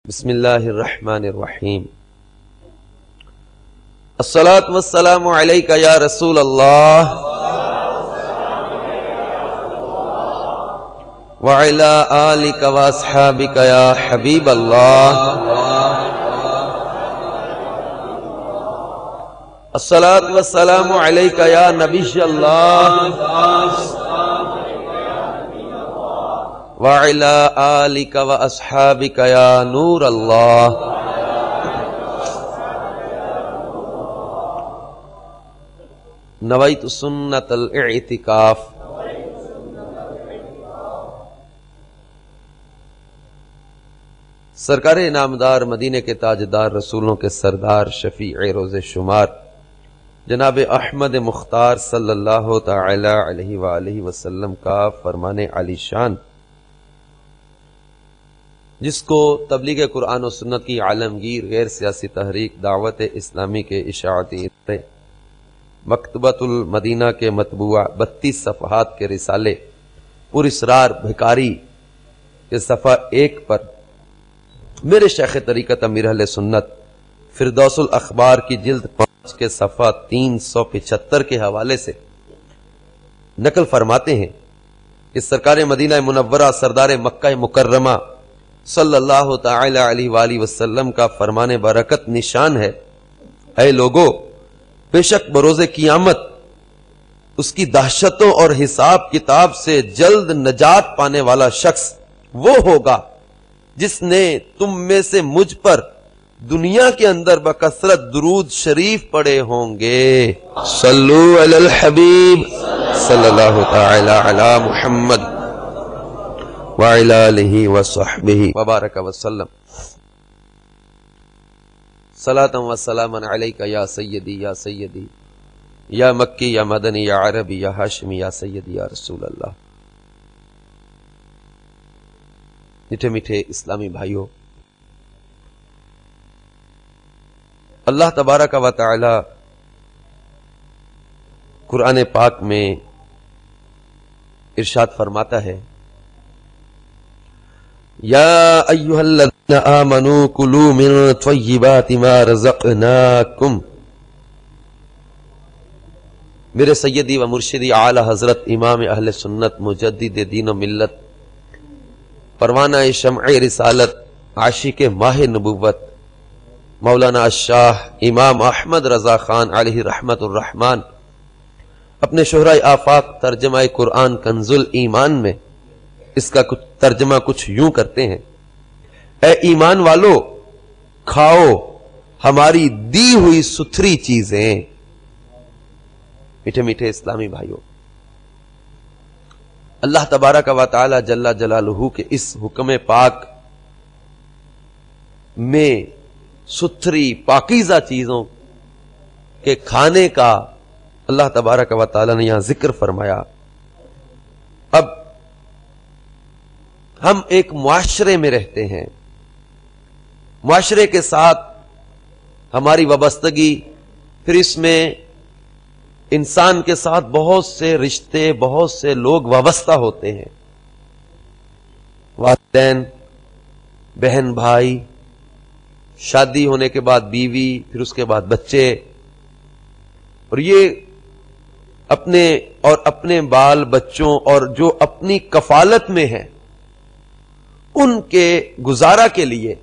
بسم اللہ الرحمن الرحیم الصلاۃ والسلام علیک یا رسول اللہ وعلی آلک واصحابک یا حبیب اللہ الصلاۃ والسلام علیک یا نبی اللہ وعلی آلک واصحابک یا نور اللہ نویت سنت الاعتکاف۔ سرکار انعامدار مدینے کے تاجدار رسولوں کے سردار شفیع روز شمار جناب احمد مختار صلی اللہ تعالی علیہ وآلہ وسلم کا فرمان علی شان، جس کو تبلیغ قرآن و سنت کی عالمگیر غیر سیاسی تحریک دعوت اسلامی کے اشاعتی ادارے مکتبۃ المدینہ کے مطبوعہ 32 صفحات کے رسالے پر اسرار بھکاری کے صفحہ 1 پر میرے شیخ طریقت امیر اہل سنت فردوس الاخبار کی جلد 5 کے صفحہ 375 کے حوالے سے نقل فرماتے ہیں کہ سرکار مدینہ منورہ سردار مکہ مکرمہ صلی اللہ تعالی علیہ وآلہ وسلم کا فرمان برکت نشان ہے، اے لوگو، بے شک بروز قیامت اس کی دہشتوں اور حساب کتاب سے جلد نجات پانے والا شخص وہ ہوگا جس نے تم میں سے مجھ پر دنیا کے اندر بکثرت درود شریف پڑھے ہوں گے۔ صلو علی الحبیب صلی اللہ تعالی علی محمد وعلی آلہ وصحبہ وبارک وسلم۔ صلاۃ و سلاما علیک یا سیدی یا سیدی یا مکی یا مدنی یا عربی یا ہاشمی یا سیدی یا رسول اللہ۔ میٹھے میٹھے اسلامی بھائیوں، اللہ تبارک و تعالی قرآن پاک میں ارشاد فرماتا ہے، یا ایھا الذین آمنوا کلوا من طیبات ما رزقناکم۔ میرے سیدی و مرشدی اعلی حضرت امام اہل سنت مجدد دین و ملت پروانہ شمع رسالت عاشق ماہ نبوت مولانا الشاہ امام احمد رضا خان علیہ رحمت الرحمن اپنے شہرہ آفاق ترجمہ قرآن کنز الایمان میں اس کا ترجمہ کچھ یوں کرتے ہیں، اے ایمان والو، کھاؤ ہماری دی ہوئی ستھری چیزیں۔ میٹھے میٹھے اسلامی بھائیوں، اللہ تبارک و تعالی جل جلالہ کے اس حکم پاک میں ستھری پاکیزہ چیزوں کے کھانے کا اللہ تبارک و تعالی نے یہاں ذکر فرمایا۔ اب ہم ایک معاشرے میں رہتے ہیں، معاشرے کے ساتھ ہماری وابستگی، پھر اس میں انسان کے ساتھ بہت سے رشتے، بہت سے لوگ وابستہ ہوتے ہیں، والدین، بہن بھائی، شادی ہونے کے بعد بیوی، پھر اس کے بعد بچے، اور یہ اپنے بال بچوں اور جو اپنی کفالت میں ہیں ان کے گزارا کے لیے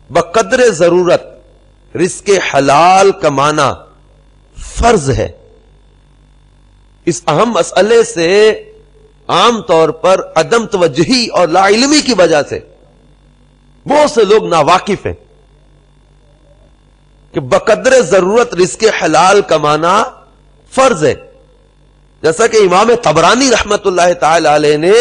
بقدر ضرورت رزق حلال کمانا فرض ہے۔ اس اہم مسئلے سے عام طور پر عدم توجہی اور لا علمی کی وجہ سے بہت سے لوگ ناواقف ہیں کہ بقدر ضرورت رزق حلال کمانا فرض ہے، جیسا کہ امام طبرانی رحمت اللہ تعالی علیہ نے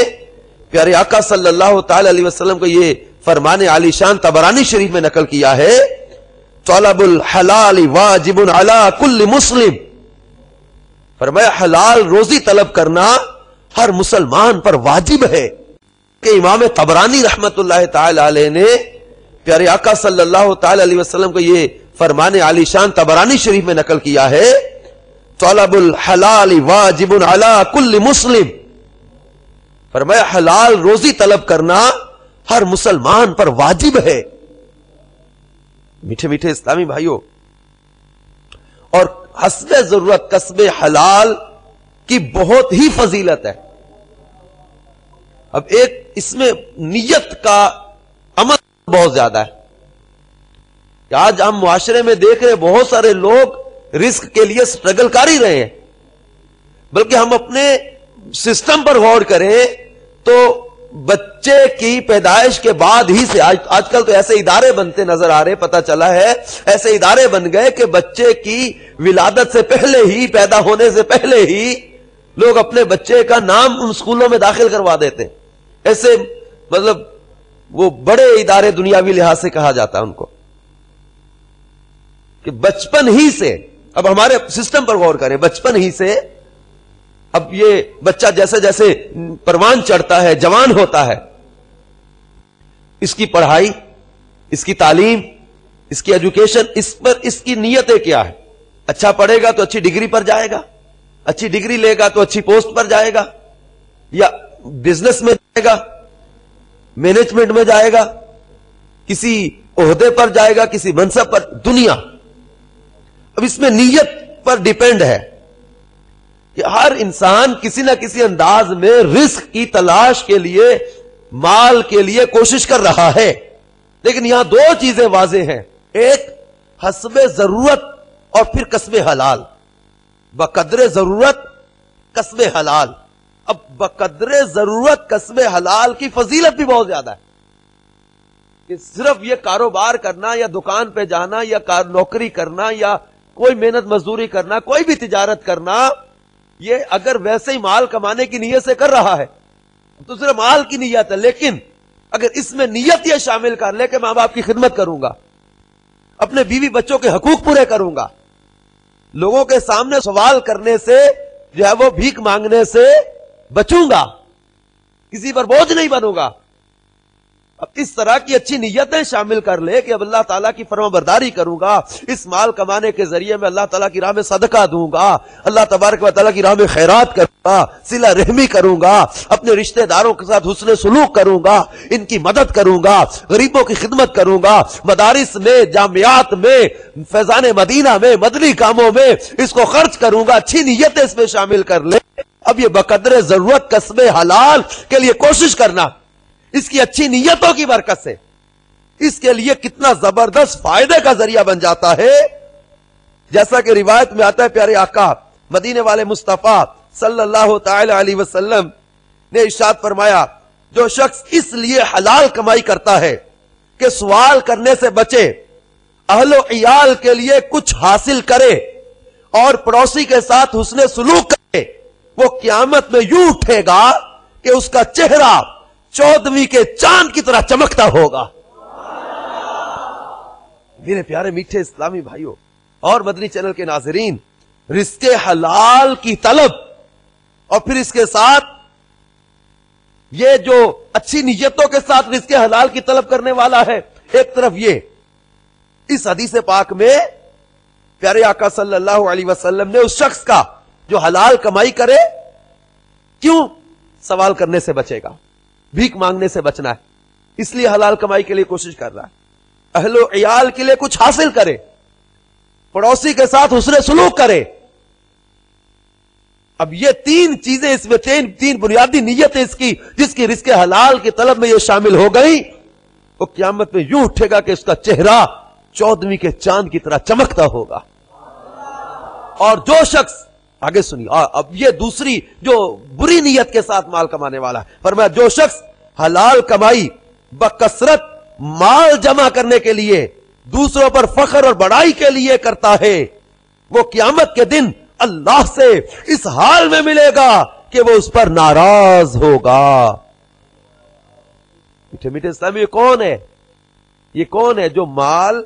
پیارے آقا صلی اللہ تعالی علیہ وسلم کو یہ فرمان علی شان طبرانی شریف میں نقل کیا ہے، طلب الحلال واجب علی کل مسلم۔ فرمایا حلال روزی طلب کرنا ہر مسلمان پر واجب ہے کہ امام طبرانی رحمت اللہ تعالی علیہ نے پیارے آقا صلی اللہ تعالی علیہ وسلم کو یہ فرمان علی شان طبرانی شریف میں نقل کیا ہے، طلب الحلال واجب علی کل مسلم۔ فرمایا حلال روزی طلب کرنا ہر مسلمان پر واجب ہے میٹھے میٹھے اسلامی بھائیوں، اور حسب ضرورت کسب حلال کی بہت ہی فضیلت ہے. اب ایک اس میں نیت کا عمل بہت زیادہ ہے کہ آج ہم معاشرے میں دیکھ رہے بہت سارے لوگ رزق کے لیے سٹرگل کر ہی رہے ہیں، بلکہ ہم اپنے سسٹم پر غور کریں تو بچے کی پیدائش کے بعد ہی سے آج کل تو ایسے ادارے بنتے نظر آ رہے، پتہ چلا ہے ایسے ادارے بن گئے کہ بچے کی ولادت سے پہلے ہی، پیدا ہونے سے پہلے ہی لوگ اپنے بچے کا نام ان اسکولوں میں داخل کروا دیتے ہیں. ایسے مطلب وہ بڑے ادارے دنیاوی لحاظ سے کہا جاتا ہے ان کو، کہ بچپن ہی سے، اب ہمارے سسٹم پر غور کریں، بچپن ہی سے اب یہ بچہ جیسے جیسے پروان چڑھتا ہے، جوان ہوتا ہے، اس کی پڑھائی، اس کی تعلیم، اس کی ایجوکیشن، اس پر اس کی نیتیں کیا ہے. اچھا پڑھے گا تو اچھی ڈگری پر جائے گا، اچھی ڈگری لے گا تو اچھی پوسٹ پر جائے گا، یا بزنس میں جائے گا، مینجمنٹ میں جائے گا، کسی عہدے پر جائے گا، کسی منصب پر. دنیا اب اس میں نیت پر ڈیپینڈ ہے کہ ہر انسان کسی نہ کسی انداز میں رزق کی تلاش کے لیے، مال کے لیے کوشش کر رہا ہے. لیکن یہاں دو چیزیں واضح ہیں، ایک حسب ضرورت اور پھر کسب حلال. بقدر ضرورت کسب حلال. اب بقدر ضرورت کسب حلال کی فضیلت بھی بہت زیادہ ہے کہ صرف یہ کاروبار کرنا یا دکان پہ جانا یا نوکری کرنا یا کوئی محنت مزدوری کرنا، کوئی بھی تجارت کرنا، یہ اگر ویسے ہی مال کمانے کی نیت سے کر رہا ہے تو صرف مال کی نیت ہے. لیکن اگر اس میں نیت یہ شامل کر لے کہ ماں باپ کی خدمت کروں گا، اپنے بیوی بچوں کے حقوق پورے کروں گا، لوگوں کے سامنے سوال کرنے سے جو ہے وہ بھیک مانگنے سے بچوں گا، کسی پر بوجھ نہیں بنوں گا، اب اس طرح کی اچھی نیتیں شامل کر لے کہ اب اللہ تعالیٰ کی فرما برداری کروں گا، اس مال کمانے کے ذریعے میں اللہ تعالیٰ کی راہ میں صدقہ دوں گا، اللہ تبارک و تعالیٰ کی راہ میں خیرات کروں گا، صلہ رحمی کروں گا، اپنے رشتہ داروں کے ساتھ حسن سلوک کروں گا، ان کی مدد کروں گا، غریبوں کی خدمت کروں گا، مدارس میں، جامعات میں، فیضان مدینہ میں، مدنی کاموں میں اس کو خرچ کروں گا. اچھی نیتیں اس میں شامل کر لے. اب یہ بقدر ضرورت کسب حلال کے لیے کوشش کرنا، اس کی اچھی نیتوں کی برکت سے اس کے لیے کتنا زبردست فائدے کا ذریعہ بن جاتا ہے. جیسا کہ روایت میں آتا ہے، پیارے آقا مدینے والے مصطفیٰ صلی اللہ تعالی علیہ وسلم نے ارشاد فرمایا، جو شخص اس لیے حلال کمائی کرتا ہے کہ سوال کرنے سے بچے، اہل و عیال کے لیے کچھ حاصل کرے اور پڑوسی کے ساتھ حسن سلوک کرے، وہ قیامت میں یوں اٹھے گا کہ اس کا چہرہ 14ویں کے چاند کی طرح چمکتا ہوگا. میرے پیارے میٹھے اسلامی بھائیوں اور مدنی چینل کے ناظرین، رزق حلال کی طلب اور پھر اس کے ساتھ یہ جو اچھی نیتوں کے ساتھ رزق حلال کی طلب کرنے والا ہے، ایک طرف یہ اس حدیث پاک میں پیارے آقا صلی اللہ علیہ وسلم نے اس شخص کا جو حلال کمائی کرے، کیوں؟ سوال کرنے سے بچے گا، بھیک مانگنے سے بچنا ہے، اس لیے حلال کمائی کے لیے کوشش کر رہا ہے، اہل و عیال کے لیے کچھ حاصل کرے، پڑوسی کے ساتھ حسن سلوک کرے. اب یہ تین چیزیں اس میں، تین بنیادی نیتیں اس کی، جس کی رزق حلال کی طلب میں یہ شامل ہو گئی، وہ قیامت میں یوں اٹھے گا کہ اس کا چہرہ 14ویں کے چاند کی طرح چمکتا ہوگا. اور جو شخص، آگے سنیے، اب یہ دوسری جو بری نیت کے ساتھ مال کمانے والا ہے، فرمایا جو شخص حلال کمائی بکثرت مال جمع کرنے کے لیے، دوسروں پر فخر اور بڑائی کے لیے کرتا ہے، وہ قیامت کے دن اللہ سے اس حال میں ملے گا کہ وہ اس پر ناراض ہوگا. میٹھے میٹھے اسلامی، یہ کون ہے؟ یہ کون ہے جو مال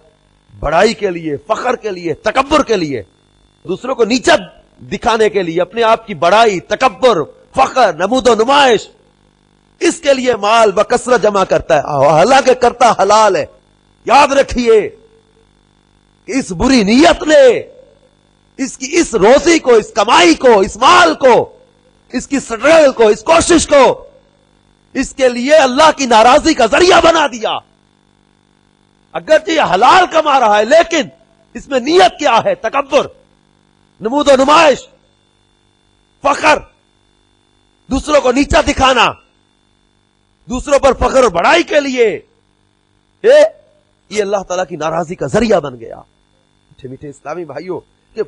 بڑائی کے لیے، فخر کے لیے، تکبر کے لیے، دوسروں کو نیچا دکھانے کے لیے، اپنے آپ کی بڑائی، تکبر، فخر، نمود و نمائش، اس کے لیے مال بکثرت جمع کرتا ہے، حالانکہ کرتا حلال ہے. یاد رکھیے اس بری نیت نے اس کی اس روزی کو، اس کمائی کو، اس مال کو، اس کی سٹرگل کو، اس کوشش کو اس کے لیے اللہ کی ناراضی کا ذریعہ بنا دیا. اگرچہ یہ حلال کما رہا ہے لیکن اس میں نیت کیا ہے؟ تکبر، نمود و نمائش، فخر، دوسروں کو نیچا دکھانا، دوسروں پر فخر اور بڑائی کے لیے، یہ اللہ تعالیٰ کی ناراضی کا ذریعہ بن گیا۔ میٹھے میٹھے اسلامی بھائیوں، کہ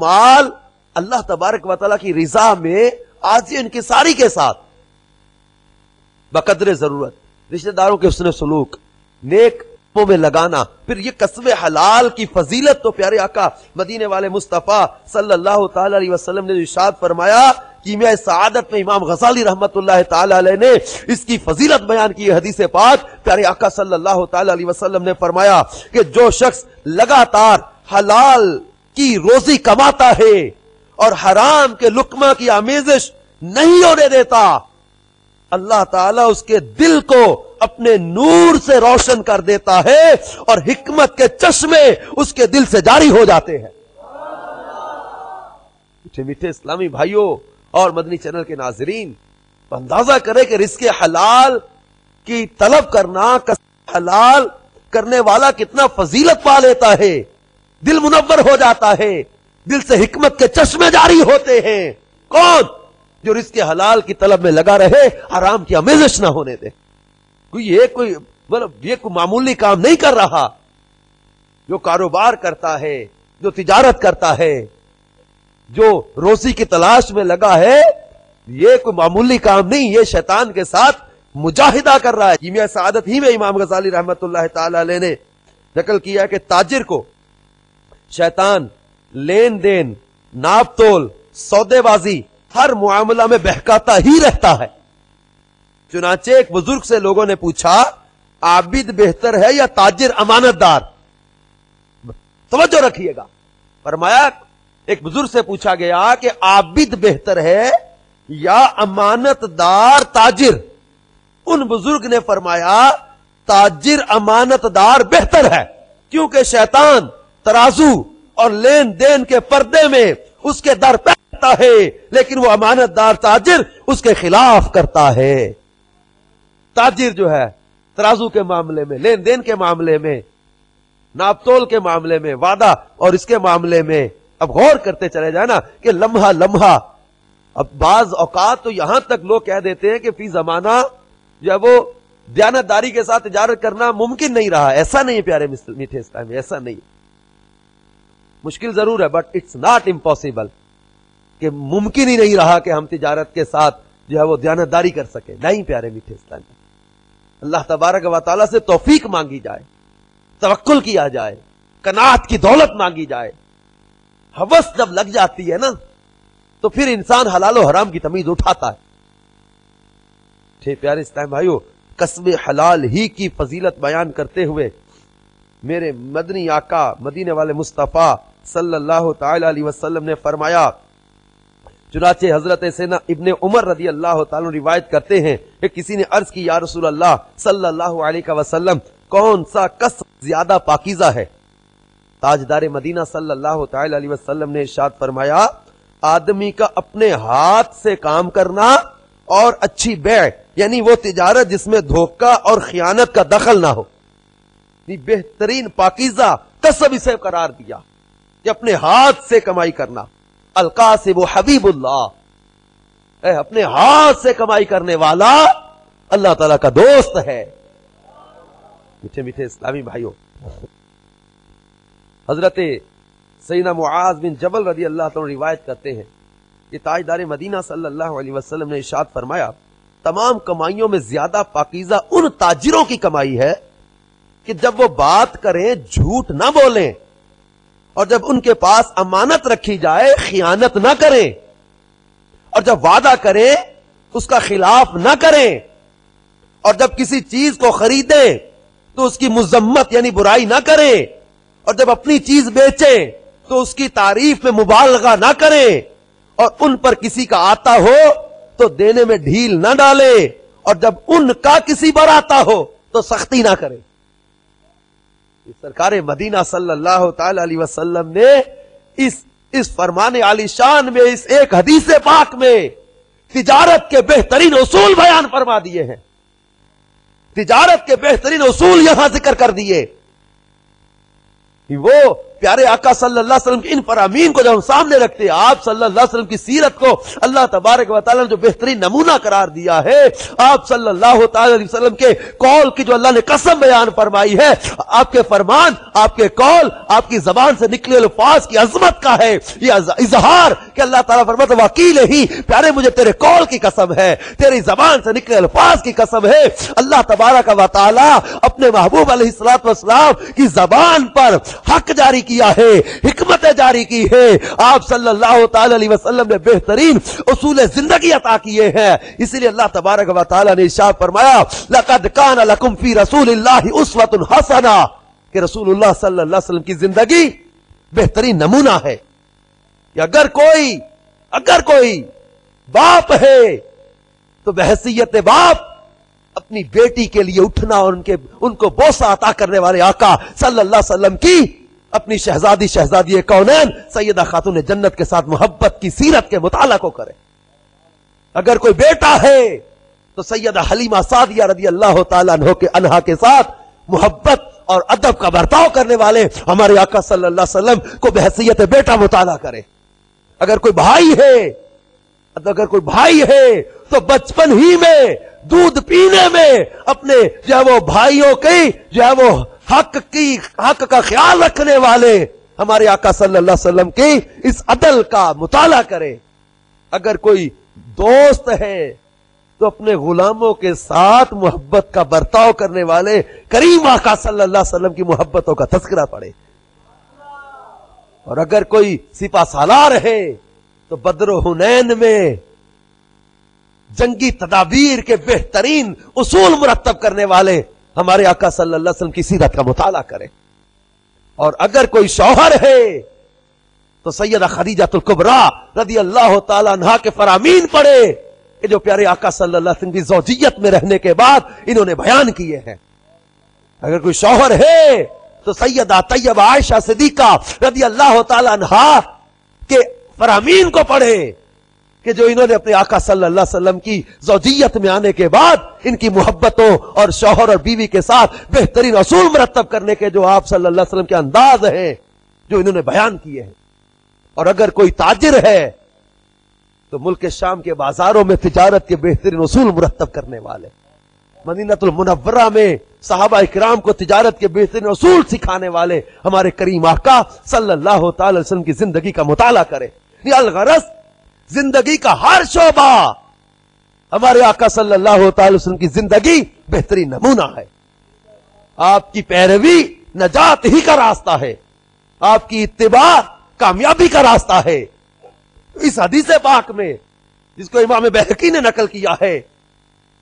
مال اللہ تبارک و تعالیٰ کی رضا میں عاجزی انکساری کے ساتھ بقدر ضرورت رشتہ داروں کے حسن سلوک، نیک میں لگانا، پھر یہ کسب حلال کی فضیلت تو پیارے آقا مدینے والے مصطفیٰ صلی اللہ تعالی علیہ وسلم نے ارشاد فرمایا، کیمیاء سعادت میں امام غزالی رحمت اللہ تعالی علیہ نے اس کی فضیلت بیان کی۔ حدیث پاک پیارے آقا صلی اللہ تعالی علیہ وسلم نے فرمایا کہ جو شخص لگاتار حلال کی روزی کماتا ہے اور حرام کے لقمہ کی آمیزش نہیں ہونے دیتا، اللہ تعالیٰ اس کے دل کو اپنے نور سے روشن کر دیتا ہے اور حکمت کے چشمے اس کے دل سے جاری ہو جاتے ہیں۔ میٹھے میٹھے اسلامی بھائیوں اور مدنی چینل کے ناظرین، اندازہ کرے کہ رزق حلال کی طلب کرنا، حلال کرنے والا کتنا فضیلت پا لیتا ہے، دل منور ہو جاتا ہے، دل سے حکمت کے چشمے جاری ہوتے ہیں۔ کون؟ جو رزق حلال کی طلب میں لگا رہے، حرام کی آمیزش نہ ہونے دے۔ یہ کوئی معمولی کام نہیں کر رہا، جو کاروبار کرتا ہے، جو تجارت کرتا ہے، جو روزی کی تلاش میں لگا ہے، یہ کوئی معمولی کام نہیں، یہ شیطان کے ساتھ مجاہدہ کر رہا ہے۔ کیمیاء سعادت ہی میں امام غزالی رحمت اللہ تعالی علیہ نے نقل کیا کہ تاجر کو شیطان لین دین، ناپ تول، سودے بازی، ہر معاملہ میں بہکاتا ہی رہتا ہے۔ چنانچہ ایک بزرگ سے لوگوں نے پوچھا، عابد بہتر ہے یا تاجر امانت دار؟ توجہ رکھیے گا، فرمایا ایک بزرگ سے پوچھا گیا کہ عابد بہتر ہے یا امانت دار تاجر؟ ان بزرگ نے فرمایا تاجر امانت دار بہتر ہے، کیونکہ شیطان ترازو اور لین دین کے پردے میں اس کے در پہ کرتا ہے، لیکن وہ امانت دار تاجر اس کے خلاف کرتا ہے۔ تاجر جو ہے ترازو کے معاملے میں، لین دین کے معاملے میں، ناپ تول کے معاملے میں، وعدہ اور اس کے معاملے میں، اب غور کرتے چلے جائے نا کہ لمحہ لمحہ، اب بعض اوقات تو یہاں تک لوگ کہہ دیتے ہیں کہ فی زمانہ جو ہے وہ دیانتداری کے ساتھ تجارت کرنا ممکن نہیں رہا۔ ایسا نہیں ہے پیارے میٹھے اسلام، ایسا نہیں، مشکل ضرور ہے بٹ اٹس ناٹ امپاسبل، کہ ممکن ہی نہیں رہا کہ ہم تجارت کے ساتھ جو ہے وہ دیانتداری کر سکیں۔ نہیں پیارے میٹھے اسلام، اللہ تبارک و تعالیٰ سے توفیق مانگی جائے، توکل کیا جائے، قناعت کی دولت مانگی جائے۔ ہوس جب لگ جاتی ہے نا تو پھر انسان حلال و حرام کی تمیز اٹھاتا ہے۔ پیارے اسلام بھائیو، کسب حلال ہی کی فضیلت بیان کرتے ہوئے میرے مدنی آقا مدینے والے مصطفیٰ صلی اللہ تعالی علیہ وسلم نے فرمایا، چنانچہ حضرت سیدنا ابن عمر رضی اللہ تعالیٰ روایت کرتے ہیں کہ کسی نے عرض کی، یا رسول اللہ صلی اللہ علیہ وسلم، کون سا کسب زیادہ پاکیزہ ہے؟ تاجدار مدینہ صلی اللہ تعالی علیہ وسلم نے ارشاد فرمایا، آدمی کا اپنے ہاتھ سے کام کرنا اور اچھی بیع، یعنی وہ تجارت جس میں دھوکہ اور خیانت کا دخل نہ ہو، بہترین پاکیزہ کسب اسے قرار دیا کہ اپنے ہاتھ سے کمائی کرنا۔ القاسب حبیب اللہ، اپنے ہاتھ سے کمائی کرنے والا اللہ تعالیٰ کا دوست ہے۔ میٹھے میٹھے اسلامی بھائیوں، حضرت سیدنا معاذ بن جبل رضی اللہ تعالیٰ روایت کرتے ہیں کہ تاجدار مدینہ صلی اللہ علیہ وسلم نے ارشاد فرمایا، تمام کمائیوں میں زیادہ پاکیزہ ان تاجروں کی کمائی ہے کہ جب وہ بات کریں جھوٹ نہ بولیں، اور جب ان کے پاس امانت رکھی جائے خیانت نہ کریں، اور جب وعدہ کریں اس کا خلاف نہ کریں، اور جب کسی چیز کو خریدیں تو اس کی مذمت یعنی برائی نہ کریں، اور جب اپنی چیز بیچیں تو اس کی تعریف میں مبالغہ نہ کریں، اور ان پر کسی کا آتا ہو تو دینے میں ڈھیل نہ ڈالیں، اور جب ان کا کسی پر آتا ہو تو سختی نہ کریں۔ سرکار مدینہ صلی اللہ تعالی علیہ وسلم نے اس فرمان عالی شان میں، اس ایک حدیث پاک میں تجارت کے بہترین اصول بیان فرما دیے ہیں۔ تجارت کے بہترین اصول یہاں ذکر کر دیے وہ پیارے آقا صلی اللہ علیہ وسلم کے ان فرامین کو جب ہم سامنے رکھتے ہیں، آپ صلی اللہ علیہ وسلم کی سیرت کو اللہ تبارک و تعالیٰ نے جو بہترین نمونہ قرار دیا ہے، آپ صلی اللہ تعالی علیہ وسلم کے قول کی جو اللہ نے قسم بیان فرمائی ہے، آپ کے فرمان، آپ کے قول، آپ کی زبان سے نکلے الفاظ کی عظمت کا ہے یہ اظہار کہ اللہ تعالیٰ فرماتا ہے وکیل ہی پیارے مجھے تیرے قول کی قسم ہے، تیری زبان سے نکلے الفاظ کی قسم ہے۔ اللہ تبارک و تعالیٰ اپنے محبوب علیہ الصلوۃ والسلام کی زبان پر حق جاری کیا ہے، حکمت جاری کی ہے، آپ صلی اللہ تعالی علیہ وسلم نے بہترین اصول زندگی عطا کیے ہیں، اسی لیے اللہ تبارک و تعالی نے ارشاد فرمایا لقد کان لکم فی رسول اللہ اسوۃ حسنہ، کہ رسول اللہ صلی اللہ علیہ وسلم کی زندگی بہترین نمونہ ہے کہ اگر کوئی باپ ہے تو بحیثیت باپ اپنی بیٹی کے لیے اٹھنا اور ان کو بوسہ عطا کرنے والے آقا صلی اللہ علیہ وسلم کی اپنی شہزادی کونین سیدہ خاتون جنت کے ساتھ محبت کی سیرت کے مطالعہ کو کرے۔ اگر کوئی بیٹا ہے تو سیدہ حلیمہ سعدیہ رضی اللہ تعالیٰ عنہا کے ساتھ محبت اور ادب کا برتاؤ کرنے والے ہمارے آقا صلی اللہ علیہ وسلم کو بحیثیت بیٹا مطالعہ کرے۔ اگر کوئی بھائی ہے تو بچپن ہی میں دودھ پینے میں اپنے جو ہے وہ بھائیوں کی جو ہے وہ حق کا خیال رکھنے والے ہمارے آقا صلی اللہ علیہ وسلم کی اس عدل کا مطالعہ کرے۔ اگر کوئی دوست ہے تو اپنے غلاموں کے ساتھ محبت کا برتاؤ کرنے والے کریم آقا صلی اللہ علیہ وسلم کی محبتوں کا تذکرہ پڑھے۔ اور اگر کوئی سپہ سالار ہے تو بدر و حنین میں جنگی تدابیر کے بہترین اصول مرتب کرنے والے ہمارے آقا صلی اللہ علیہ وسلم کی سیرت کا مطالعہ کرے۔ اور اگر کوئی شوہر ہے تو سیدہ خدیجہ الکبریٰ رضی اللہ تعالی عنہا کے فرامین پڑھے کہ جو پیارے آقا صلی اللہ علیہ وسلم کی زوجیت میں رہنے کے بعد انہوں نے بیان کیے ہیں۔ اگر کوئی شوہر ہے تو سیدہ طیبہ عائشہ صدیقہ رضی اللہ تعالی عنہا کے فرامین کو پڑھے کہ جو انہوں نے اپنے آقا صلی اللہ علیہ وسلم کی زوجیت میں آنے کے بعد ان کی محبتوں اور شوہر اور بیوی کے ساتھ بہترین اصول مرتب کرنے کے جو آپ صلی اللہ علیہ وسلم کے انداز ہیں جو انہوں نے بیان کیے ہیں۔ اور اگر کوئی تاجر ہے تو ملک شام کے بازاروں میں تجارت کے بہترین اصول مرتب کرنے والے، مدینہ المنورہ میں صحابہ اکرام کو تجارت کے بہترین اصول سکھانے والے ہمارے کریم آقا صلی اللہ تعالی وسلم کی زندگی کا مطالعہ کرے۔ الغرض زندگی کا ہر شعبہ ہمارے آقا صلی اللہ تعالی وسلم کی زندگی بہترین نمونہ ہے۔ آپ کی پیروی نجات ہی کا راستہ ہے، آپ کی اتباع کامیابی کا راستہ ہے۔ اس حدیث پاک میں جس کو امام بہقی نے نقل کیا ہے،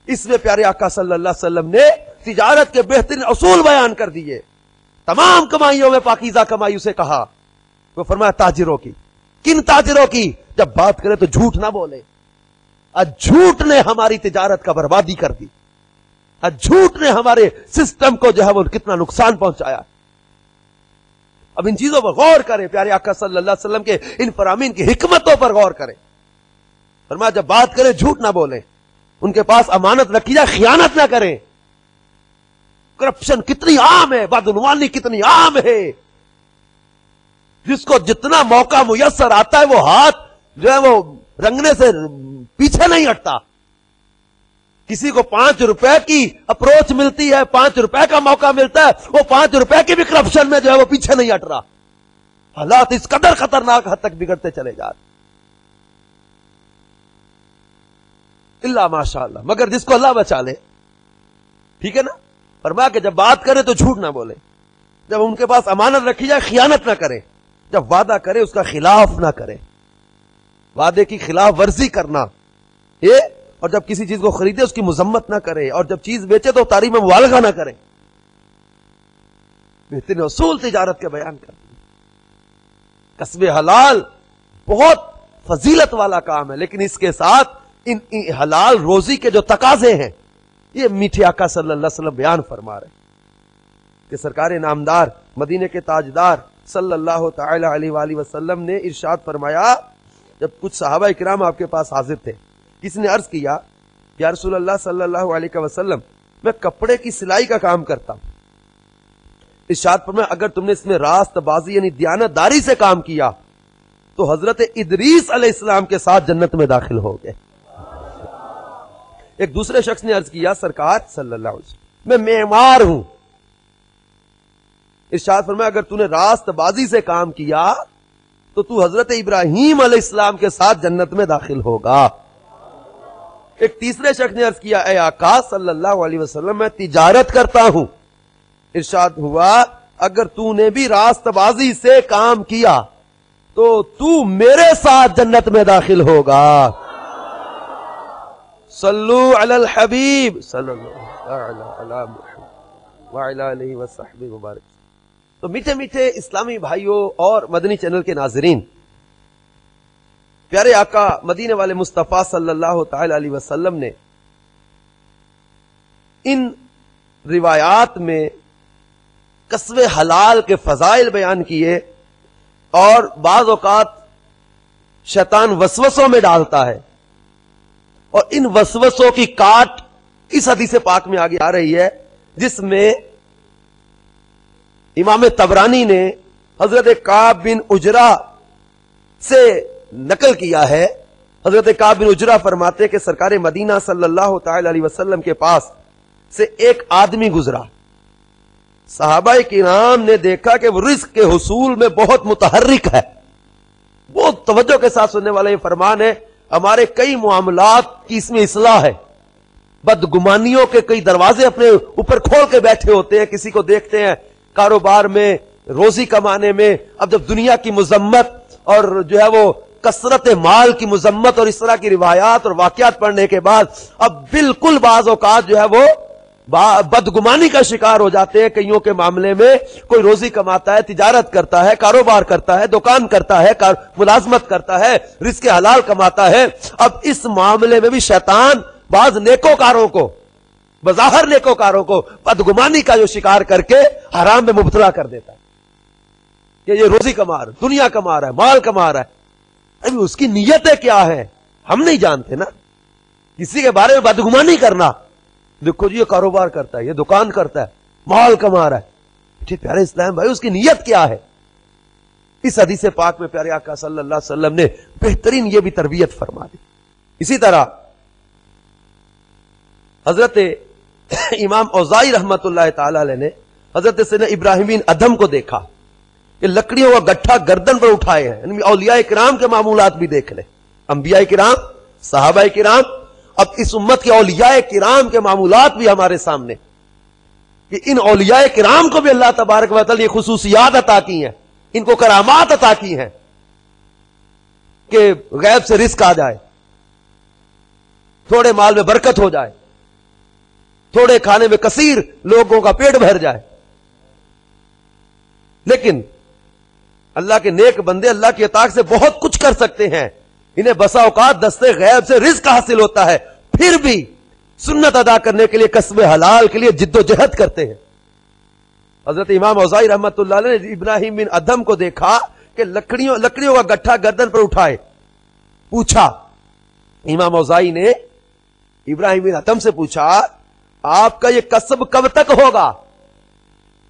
اس میں پیارے آقا صلی اللہ علیہ وسلم نے تجارت کے بہترین اصول بیان کر دیے۔ تمام کمائیوں میں پاکیزہ کمائی اسے کہا۔ وہ فرمایا تاجروں کی، کن تاجروں کی؟ جب بات کرے تو جھوٹ نہ بولے۔ جھوٹ نے ہماری تجارت کا بربادی کر دی، جھوٹ نے ہمارے سسٹم کو جو ہے وہ کتنا نقصان پہنچایا۔ اب ان چیزوں پر غور کریں، پیارے آقا صلی اللہ علیہ وسلم کے ان فرامین کی حکمتوں پر غور کریں۔ فرمایا جب بات کریں جھوٹ نہ بولیں، ان کے پاس امانت رکھی جائے خیانت نہ کریں۔ کرپشن کتنی عام ہے، بدعنوانی کتنی عام ہے، جس کو جتنا موقع میسر آتا ہے وہ ہاتھ جو ہے وہ رنگنے سے پیچھے نہیں ہٹتا۔ کسی کو 5 روپے کی اپروچ ملتی ہے، 5 روپے کا موقع ملتا ہے، وہ 5 روپے کی بھی کرپشن میں جو ہے وہ پیچھے نہیں ہٹ رہا۔ حالات اس قدر خطرناک حد تک بگڑتے چلے جا رہے، اللہ ماشاء اللہ، مگر جس کو اللہ بچا لے، ٹھیک ہے نا۔ فرمایا کہ جب بات کرے تو جھوٹ نہ بولے، جب ان کے پاس امانت رکھی جائے خیانت نہ کرے، جب وعدہ کرے اس کا خلاف نہ کرے، وعدے کی خلاف ورزی کرنا یہ، اور جب کسی چیز کو خریدے اس کی مذمت نہ کرے، اور جب چیز بیچے تو تاریخ میں مبالغہ نہ کرے۔ بہترین اصول تجارت کے بیان کرتے ہیں۔ کسب حلال بہت فضیلت والا کام ہے، لیکن اس کے ساتھ ان حلال روزی کے جو تقاضے ہیں یہ میٹھے آقا صلی اللہ علیہ وسلم بیان فرما رہے ہیں کہ سرکار نامدار مدینے کے تاجدار صلی اللہ تعالی علیہ وآلہ وسلم نے ارشاد فرمایا، جب کچھ صحابہ اکرام آپ کے پاس حاضر تھے، کسی نے عرض کیا یا رسول اللہ صلی اللہ علیہ وسلم میں کپڑے کی سلائی کا کام کرتا ہوں، ارشاد فرمایا اگر تم نے اس میں راست بازی یعنی دیانتداری سے کام کیا تو حضرت ادریس علیہ السلام کے ساتھ جنت میں داخل ہو گئے۔ ایک دوسرے شخص نے عرض کیا سرکار صلی اللہ علیہ وسلم میں معمار ہوں۔ ارشاد فرمایا اگر تو نے راست بازی سے کام کیا تو تو حضرت ابراہیم علیہ السلام کے ساتھ جنت میں داخل ہوگا۔ ایک تیسرے شخص نے عرض کیا اے آقا صلی اللہ علیہ وسلم میں تجارت کرتا ہوں۔ ارشاد ہوا اگر تو نے بھی راست بازی سے کام کیا تو تو میرے ساتھ جنت میں داخل ہوگا۔ صلو علی الحبیب صلی اللہ علیہ محمد وعلی آلہ وصحبہ وبارک۔ تو میٹھے میٹھے اسلامی بھائیوں اور مدنی چینل کے ناظرین، پیارے آقا مدینے والے مصطفیٰ صلی اللہ تعالی علیہ وسلم نے ان روایات میں کسب حلال کے فضائل بیان کیے، اور بعض اوقات شیطان وسوسوں میں ڈالتا ہے، اور ان وسوسوں کی کاٹ اس حدیث پاک میں آگے آ رہی ہے، جس میں امام طبرانی نے حضرت کعب بن عجرہ سے نقل کیا ہے۔ حضرت کعب بن عجرہ فرماتے کہ سرکار مدینہ صلی اللہ تعالی علیہ وسلم کے پاس سے ایک آدمی گزرا، صحابہ کرام نے دیکھا کہ وہ رزق کے حصول میں بہت متحرک ہے، بہت توجہ کے ساتھ سننے والا یہ فرمان ہے۔ ہمارے کئی معاملات کی اس میں اصلاح ہے، بدگمانیوں کے کئی دروازے اپنے اوپر کھول کے بیٹھے ہوتے ہیں، کسی کو دیکھتے ہیں کاروبار میں، روزی کمانے میں، اب جب دنیا کی مذمت اور جو ہے وہ کثرت مال کی مذمت اور اس طرح کی روایات اور واقعات پڑھنے کے بعد اب بالکل بعض اوقات جو ہے وہ بدگمانی کا شکار ہو جاتے ہیں۔ کئیوں کے معاملے میں کوئی روزی کماتا ہے، تجارت کرتا ہے، کاروبار کرتا ہے، دکان کرتا ہے، ملازمت کرتا ہے، رزق حلال کماتا ہے، اب اس معاملے میں بھی شیطان بعض نیکوکاروں کو، بظاہر نیکوکاروں کو بدگمانی کا جو شکار کر کے حرام میں مبتلا کر دیتا ہے کہ یہ روزی کما رہا ہے، دنیا کما رہا ہے، مال کما رہا ہے۔ ابھی اس کی نیتیں کیا ہیں ہم نہیں جانتے نا۔ کسی کے بارے میں بدگمانی کرنا، دیکھو جی یہ کاروبار کرتا ہے، یہ دکان کرتا ہے، مال کما رہا ہے، ٹھیک پیارے اسلام بھائی اس کی نیت کیا ہے؟ اس حدیث پاک میں پیارے آقا صلی اللہ علیہ وسلم نے بہترین یہ بھی تربیت فرما دی۔ اسی طرح حضرت امام اوزائی رحمت اللہ تعالی علیہ نے حضرت سیدنا ابراہیم بن ادھم کو دیکھا کہ لکڑیوں کا گٹھا گردن پر اٹھائے ہیں۔ یعنی اولیاء کرام کے معمولات بھی دیکھ لیں، انبیاء کرام، صحابہ کرام، اب اس امت کے اولیاء کرام کے معمولات بھی ہمارے سامنے، کہ ان اولیاء کرام کو بھی اللہ تبارک و تعالی یہ خصوصیات عطا کی ہیں، ان کو کرامات عطا کی ہیں کہ غیب سے رزق آ جائے، تھوڑے مال میں برکت ہو جائے، تھوڑے کھانے میں کثیر لوگوں کا پیٹ بھر جائے۔ لیکن اللہ کے نیک بندے اللہ کی عطا سے بہت کچھ کر سکتے ہیں، انہیں بسا اوقات دستے غیب سے رزق حاصل ہوتا ہے، پھر بھی سنت ادا کرنے کے لیے، کسب حلال کے لیے جد و جہد کرتے ہیں۔ حضرت امام اوزائی رحمت اللہ علیہ نے ابراہیم بن ادھم کو دیکھا کہ لکڑیوں کا گٹھا گردن پر اٹھائے، پوچھا، امام اوزائی نے ابراہیم بن ادھم سے پوچھا آپ کا یہ کسب کب تک ہوگا؟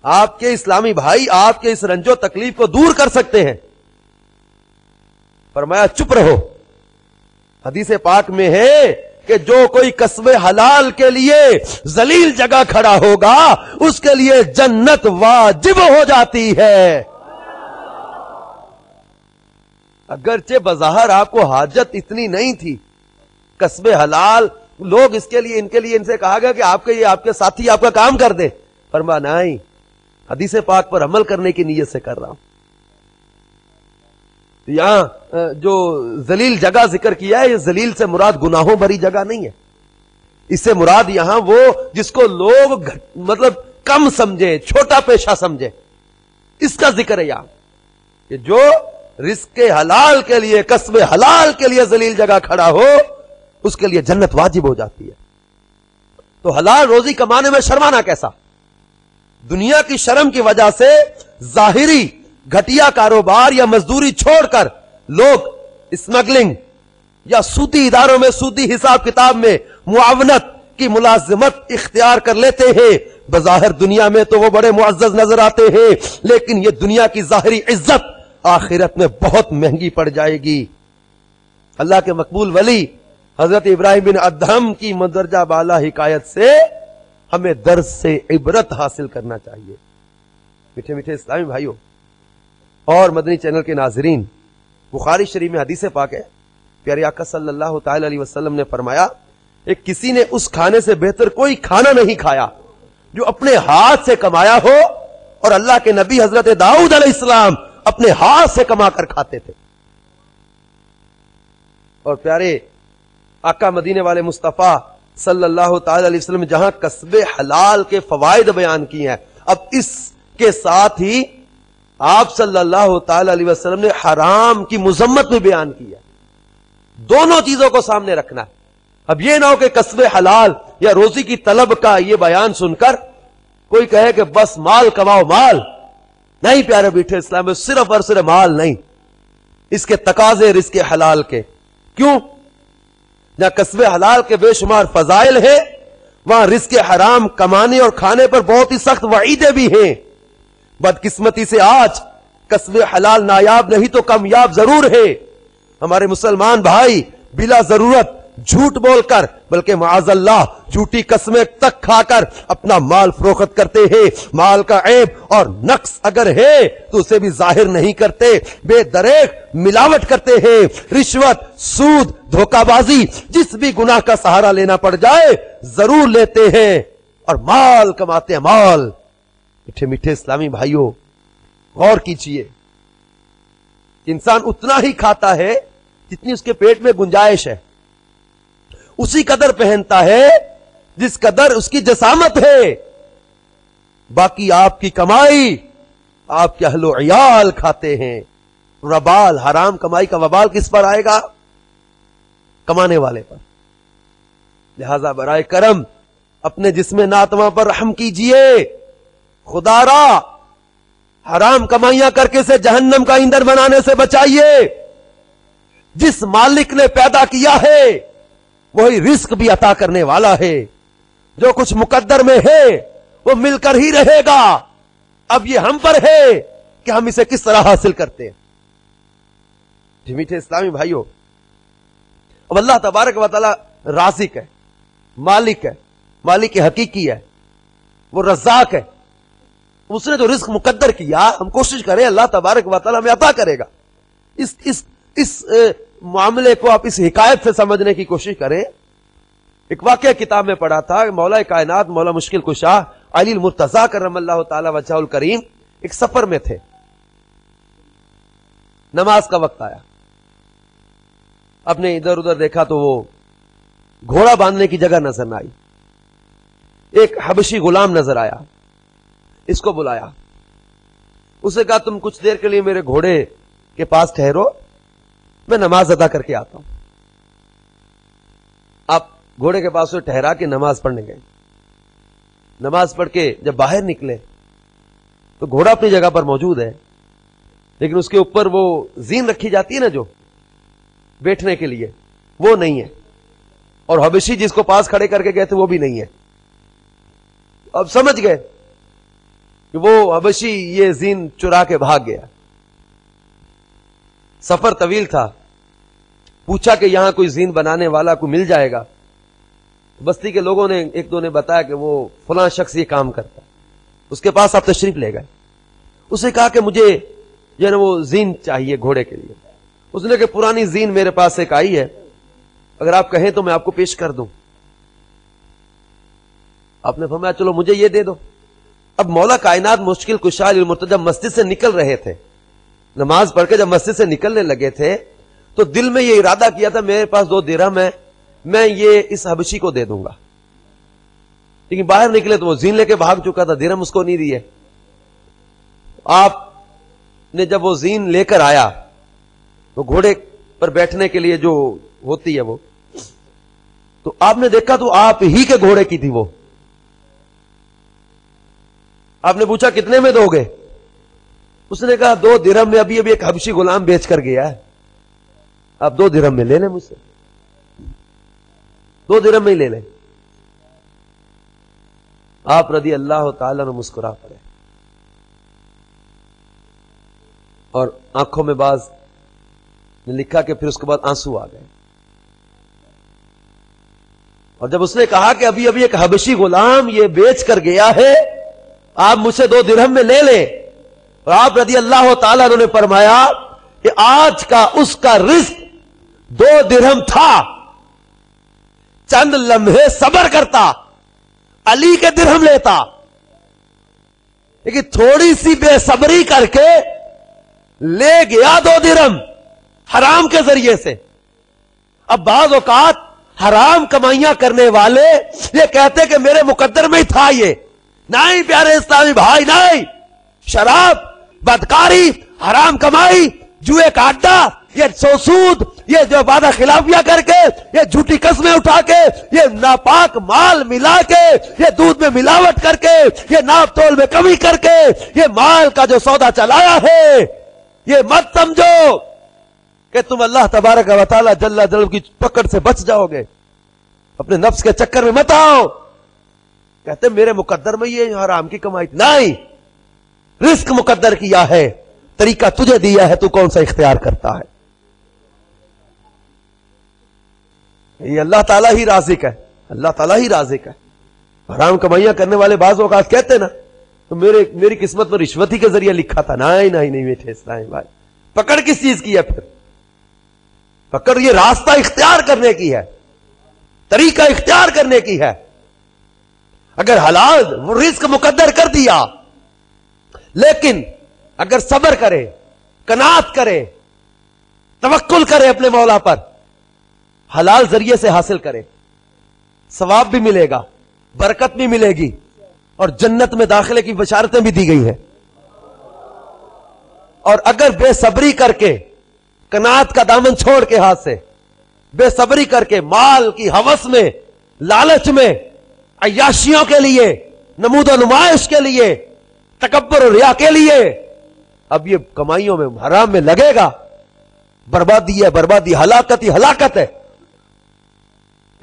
آپ کے اسلامی بھائی آپ کے اس رنج و تکلیف کو دور کر سکتے ہیں۔ فرمایا چپ رہو، حدیث پاک میں ہے کہ جو کوئی کسب حلال کے لیے ذلیل جگہ کھڑا ہوگا اس کے لیے جنت واجب ہو جاتی ہے۔ اگرچہ بظاہر آپ کو حاجت اتنی نہیں تھی کسب حلال، لوگ اس کے لیے ان سے کہا گیا کہ آپ کے ساتھی آپ کا کام کر دے، فرمایا نہیں، حدیث پاک پر عمل کرنے کی نیت سے کر رہا ہوں۔ یہاں جو ذلیل جگہ ذکر کیا ہے، یہ ذلیل سے مراد گناہوں بھری جگہ نہیں ہے، اس سے مراد یہاں وہ جس کو لوگ مطلب کم سمجھے، چھوٹا پیشہ سمجھے، اس کا ذکر ہے یہاں، کہ جو رزق حلال کے لیے، کسب حلال کے لیے ذلیل جگہ کھڑا ہو اس کے لیے جنت واجب ہو جاتی ہے۔ تو حلال روزی کمانے میں شرمانا کیسا؟ دنیا کی شرم کی وجہ سے ظاہری گھٹیا کاروبار یا مزدوری چھوڑ کر لوگ اسمگلنگ یا سودی اداروں میں سودی حساب کتاب میں معاونت کی ملازمت اختیار کر لیتے ہیں، بظاہر دنیا میں تو وہ بڑے معزز نظر آتے ہیں، لیکن یہ دنیا کی ظاہری عزت آخرت میں بہت مہنگی پڑ جائے گی۔ اللہ کے مقبول ولی حضرت ابراہیم بن ادہم کی مندرجہ بالا حکایت سے ہمیں درس سے عبرت حاصل کرنا چاہیے۔ میٹھے میٹھے اسلامی بھائیوں اور مدنی چینل کے ناظرین، بخاری شریف میں حدیث پاک ہے، پیارے آقا صلی اللہ تعالی علیہ وسلم نے فرمایا ایک کسی نے اس کھانے سے بہتر کوئی کھانا نہیں کھایا جو اپنے ہاتھ سے کمایا ہو، اور اللہ کے نبی حضرت داؤد علیہ السلام اپنے ہاتھ سے کما کر کھاتے تھے۔ اور پیارے آقا مدینے والے مصطفیٰ صلی اللہ تعالی علیہ وسلم جہاں کسب حلال کے فوائد بیان کیے ہیں، اب اس کے ساتھ ہی آپ صلی اللہ تعالی علیہ وسلم نے حرام کی مذمت بھی بیان کی ہے۔ دونوں چیزوں کو سامنے رکھنا ہے۔ اب یہ نہ ہو کہ کسب حلال یا روزی کی طلب کا یہ بیان سن کر کوئی کہے کہ بس مال کماؤ، مال نہیں۔ پیارے بیٹھے اسلام میں صرف اور صرف مال نہیں، اس کے تقاضے رزق حلال کے۔ کیوں؟ جہاں کسب حلال کے بے شمار فضائل ہیں، وہاں رزق حرام کمانے اور کھانے پر بہت ہی سخت وعیدیں بھی ہیں۔ بدقسمتی سے آج کسب حلال نایاب نہیں تو کامیاب ضرور ہے۔ ہمارے مسلمان بھائی بلا ضرورت جھوٹ بول کر، بلکہ معاذ اللہ جھوٹی قسمیں تک کھا کر اپنا مال فروخت کرتے ہیں۔ مال کا عیب اور نقص اگر ہے تو اسے بھی ظاہر نہیں کرتے، بے دریغ ملاوٹ کرتے ہیں، رشوت، سود، دھوکہ بازی، جس بھی گناہ کا سہارا لینا پڑ جائے ضرور لیتے ہیں اور مال کماتے ہیں، مال۔ میٹھے میٹھے اسلامی بھائیوں، غور کیجئے، انسان اتنا ہی کھاتا ہے جتنی اس کے پیٹ میں گنجائش ہے، اسی قدر پہنتا ہے جس قدر اس کی جسامت ہے۔ باقی آپ کی کمائی آپ کے اہل و عیال کھاتے ہیں۔ وبال، حرام کمائی کا وبال کس پر آئے گا؟ کمانے والے پر۔ لہذا برائے کرم اپنے جسم ناتواں پر رحم کیجئے، خدا را حرام کمائیاں کر کے اسے جہنم کا ایندھن بنانے سے بچائیے۔ جس مالک نے پیدا کیا ہے وہی رزق بھی عطا کرنے والا ہے۔ جو کچھ مقدر میں ہے وہ مل کر ہی رہے گا، اب یہ ہم پر ہے کہ ہم اسے کس طرح حاصل کرتے ہیں۔ میٹھے اسلامی بھائیوں، اب اللہ تبارک و تعالی رازق ہے، مالک ہے، مالک حقیقی ہے، وہ رزاق ہے۔ اس نے جو رزق مقدر کیا، ہم کوشش کریں اللہ تبارک و تعالی ہمیں عطا کرے گا۔ اس معاملے کو آپ اس حکایت سے سمجھنے کی کوشش کریں۔ ایک واقعہ کتاب میں پڑھا تھا، مولا کائنات مولا مشکل کشا علی المرتضیٰ کرم اللہ تعالی وجہہ الکریم ایک سفر میں تھے۔ نماز کا وقت آیا، آپ نے ادھر ادھر دیکھا تو وہ گھوڑا باندھنے کی جگہ نظر نہ آئی۔ ایک حبشی غلام نظر آیا، اس کو بلایا، اسے کہا تم کچھ دیر کے لیے میرے گھوڑے کے پاس ٹھہرو، میں نماز ادا کر کے آتا ہوں۔ آپ گھوڑے کے پاس سے ٹھہرا کے نماز پڑھنے گئے۔ نماز پڑھ کے جب باہر نکلے تو گھوڑا اپنی جگہ پر موجود ہے، لیکن اس کے اوپر وہ زین رکھی جاتی ہے نا جو بیٹھنے کے لیے، وہ نہیں ہے، اور حبشی جس کو پاس کھڑے کر کے گئے تھے وہ بھی نہیں ہے۔ اب سمجھ گئے کہ وہ حبشی یہ زین چرا کے بھاگ گیا۔ سفر طویل تھا، پوچھا کہ یہاں کوئی زین بنانے والا کو مل جائے گا۔ بستی کے لوگوں نے ایک دو نے بتایا کہ وہ فلاں شخص یہ کام کرتا ہے، اس کے پاس آپ تشریف لے گئے۔ اسے کہا کہ مجھے جو ہے نا وہ زین چاہیے گھوڑے کے لیے۔ اس نے کہ پرانی زین میرے پاس ایک آئی ہے، اگر آپ کہیں تو میں آپ کو پیش کر دوں۔ آپ نے فرمایا چلو مجھے یہ دے دو۔ اب مولا کائنات مشکل کشا علی المرتضیٰ مسجد سے نکل رہے تھے، نماز پڑھ کے جب مسجد سے نکلنے لگے تھے تو دل میں یہ ارادہ کیا تھا میرے پاس 2 درہم ہے، میں یہ اس حبشی کو دے دوں گا، لیکن باہر نکلے تو وہ زین لے کے بھاگ چکا تھا، درہم اس کو نہیں دیے۔ آپ نے جب وہ زین لے کر آیا، وہ گھوڑے پر بیٹھنے کے لیے جو ہوتی ہے وہ، تو آپ نے دیکھا تو آپ ہی کے گھوڑے کی تھی وہ۔ آپ نے پوچھا کتنے میں دو گے؟ اس نے کہا 2 درہم میں، ابھی ایک حبشی غلام بیچ کر گیا ہے، آپ 2 درہم میں لے لیں مجھ سے، 2 درہم میں ہی لے لیں۔ آپ رضی اللہ تعالیٰ نے مسکرا پڑے اور آنکھوں میں بعض نے لکھا کہ پھر اس کے بعد آنسو آ گئے. اور جب اس نے کہا کہ ابھی ابھی ایک حبشی غلام یہ بیچ کر گیا ہے, آپ مجھ سے 2 درہم میں لے لیں, اور آپ رضی اللہ تعالیٰ نے فرمایا کہ آج کا اس کا رزق 2 درہم تھا, چند لمحے صبر کرتا علی کے درہم لیتا, لیکن تھوڑی سی بے صبری کر کے لے گیا 2 درہم حرام کے ذریعے سے. اب بعض اوقات حرام کمائیاں کرنے والے یہ کہتے کہ میرے مقدر میں ہی تھا یہ. نہیں پیارے اسلامی بھائی, نہیں. شراب, بدکاری, حرام کمائی, جوئے کا اڈا, یہ سود, یہ جو وعدہ خلافیاں کر کے, یہ جھوٹی قسمیں اٹھا کے, یہ ناپاک مال ملا کے, یہ دودھ میں ملاوٹ کر کے, یہ ناپ تول میں کمی کر کے, یہ مال کا جو سودا چلایا ہے, یہ مت سمجھو کہ تم اللہ تبارک و تعالی جل جلالہ کی پکڑ سے بچ جاؤ گے. اپنے نفس کے چکر میں مت آؤ. کہتے میرے مقدر میں یہ حرام کی کمائی, نہیں, رزق مقدر کیا ہے, طریقہ تجھے دیا ہے, تو کون سا اختیار کرتا ہے. یہ اللہ تعالیٰ ہی رازق ہے, اللہ تعالیٰ ہی رازق ہے. حرام کمائیاں کرنے والے بعض اوقات کہتے نا تو میری قسمت میں رشوت ہی کے ذریعے لکھا تھا. نہیں بیٹھے اسلامی بھائی, پکڑ کس چیز کی ہے؟ پھر پکڑ یہ راستہ اختیار کرنے کی ہے, طریقہ اختیار کرنے کی ہے. اگر حلال رزق مقدر کر دیا, لیکن اگر صبر کرے, قناعت کرے, توکل کرے اپنے مولا پر, حلال ذریعے سے حاصل کرے, ثواب بھی ملے گا, برکت بھی ملے گی, اور جنت میں داخلے کی بشارتیں بھی دی گئی ہیں. اور اگر بے صبری کر کے, قناعت کا دامن چھوڑ کے ہاتھ سے, بے صبری کر کے مال کی ہوس میں, لالچ میں, عیاشیوں کے لیے, نمود و نمائش کے لیے, تکبر و ریا کے لیے, اب یہ کمائیوں میں حرام میں لگے گا, بربادی ہے بربادی, ہلاکت ہی ہلاکت ہے.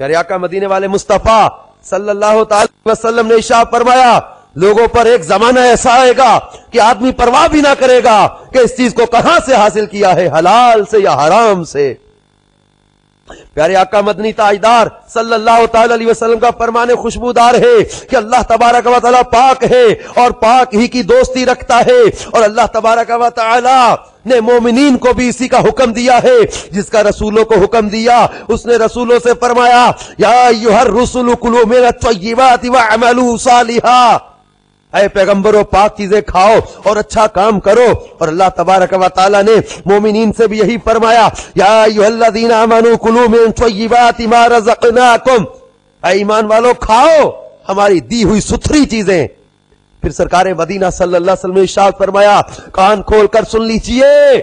پیارے آقا مدینے والے مصطفیٰ صلی اللہ تعالی وسلم نے ارشاد فرمایا, لوگوں پر ایک زمانہ ایسا آئے گا کہ آدمی پرواہ بھی نہ کرے گا کہ اس چیز کو کہاں سے حاصل کیا ہے, حلال سے یا حرام سے. پیارے آقا مدنی تاجدار صلی اللہ تعالی علیہ وسلم کا فرمان خوشبودار ہے کہ اللہ تبارک و تعالی پاک ہے اور پاک ہی کی دوستی رکھتا ہے, اور اللہ تبارک و تعالی نے مومنین کو بھی اسی کا حکم دیا ہے جس کا رسولوں کو حکم دیا. اس نے رسولوں سے فرمایا, یا ایھا الرسل کلوا من الطیبات واعملوا صالحا, اے پیغمبروں پاک چیزیں کھاؤ اور اچھا کام کرو. اور اللہ تبارک و تعالی نے مومنین سے بھی یہی فرمایا, یا ایھا الذین آمنوا کلوا من طیبات ما رزقناکم, اے ایمان والو کھاؤ ہماری دی ہوئی ستھری چیزیں. پھر سرکار مدینہ صلی اللہ علیہ وسلم نے ارشاد فرمایا, کان کھول کر سن لیجئے.